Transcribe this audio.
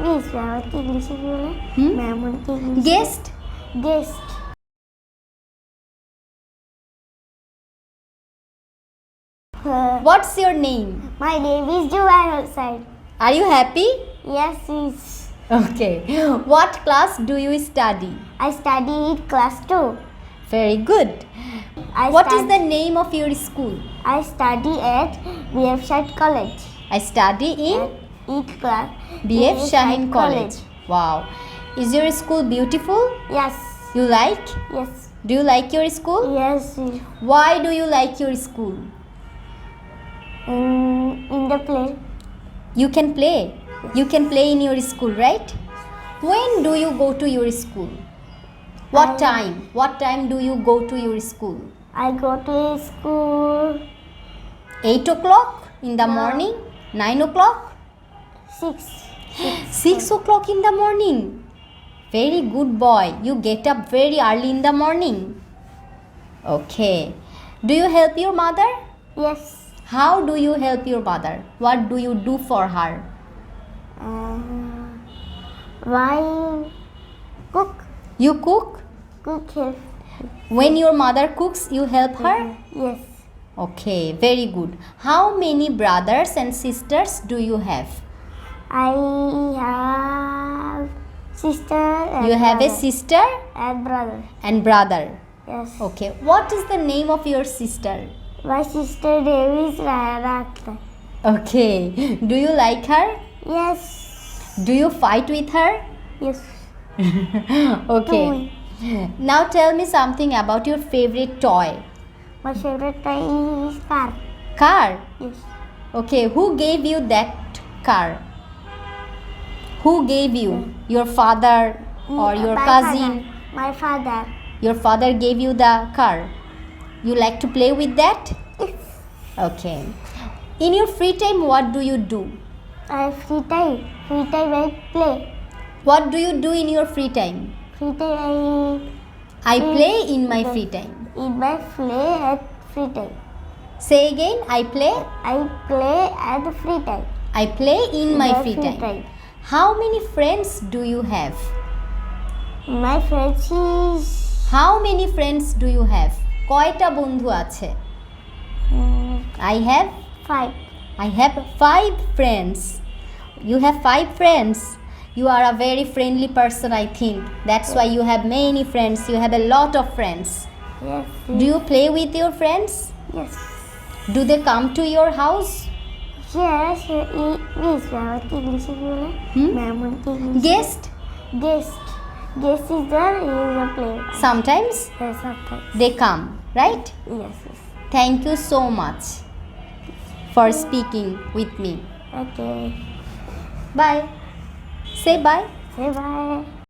Miss আমাকে ইংলিশে কি বলে? ম্যাম আমাকে English guest guest what's your name My name is Juwan outside. Are you happy Yes, is okay what class do you study I study in class 2. Very good I what is study, the name of your school I study at Musfeka College. I study in Each class. BF Shahin College. Wow. Is your school beautiful? Yes. You like? Yes. Do you like your school? Yes. Why do you like your school? In the play. You can play. You can play in your school, right? When do you go to your school? What time? What time do you go to your school? I go to school 8 o'clock in the No. morning? 9 o'clock? 6. 6 o'clock in the morning. Very good boy. You get up very early in the morning. Okay. Do you help your mother? Yes. How do you help your mother? What do you do for her? Why cook? You cook? Cook help. When your mother cooks, you help her? Yes. Okay, very good. How many brothers and sisters do you have? I have sister and You have a brother. sister And brother. and brother. Yes. Okay, what is the name of your sister? My sister name is Rakta. Okay, do you like her? Yes. Do you fight with her? Yes. Okay. Toy. Now tell me something about your favorite toy. My favorite toy is car. Car. Yes. Okay, who gave you that car? Who gave you? Your father or your My cousin? father. My father. Your father gave you the car. You like to play with that? Okay. In your free time, what do you do? I have free time. Free time I play. What do you do in your free time? Free time I play in my free time. in my play at free time. Say again, I play. I play at free time. I play in my free time. How many friends do you have? My friends is How many friends do you have? কয়টা বন্ধু আছে? I have 5. I have 5 friends. You have 5 friends. You are a very friendly person, I think. That's why you have many friends. You have a lot of friends. Yes. Do you play with your friends? Yes. Do they come to your house? Yes. Miss আমাকে ইংলিশে কি বলে? Ma'am আমাকে ইংলিশে Guest? Guest. Guest is there. He is a player. Sometimes Yes, sometimes. they come, right? Yes. Yes. Thank you so much for speaking with me. Okay. Bye. Say bye. Say bye.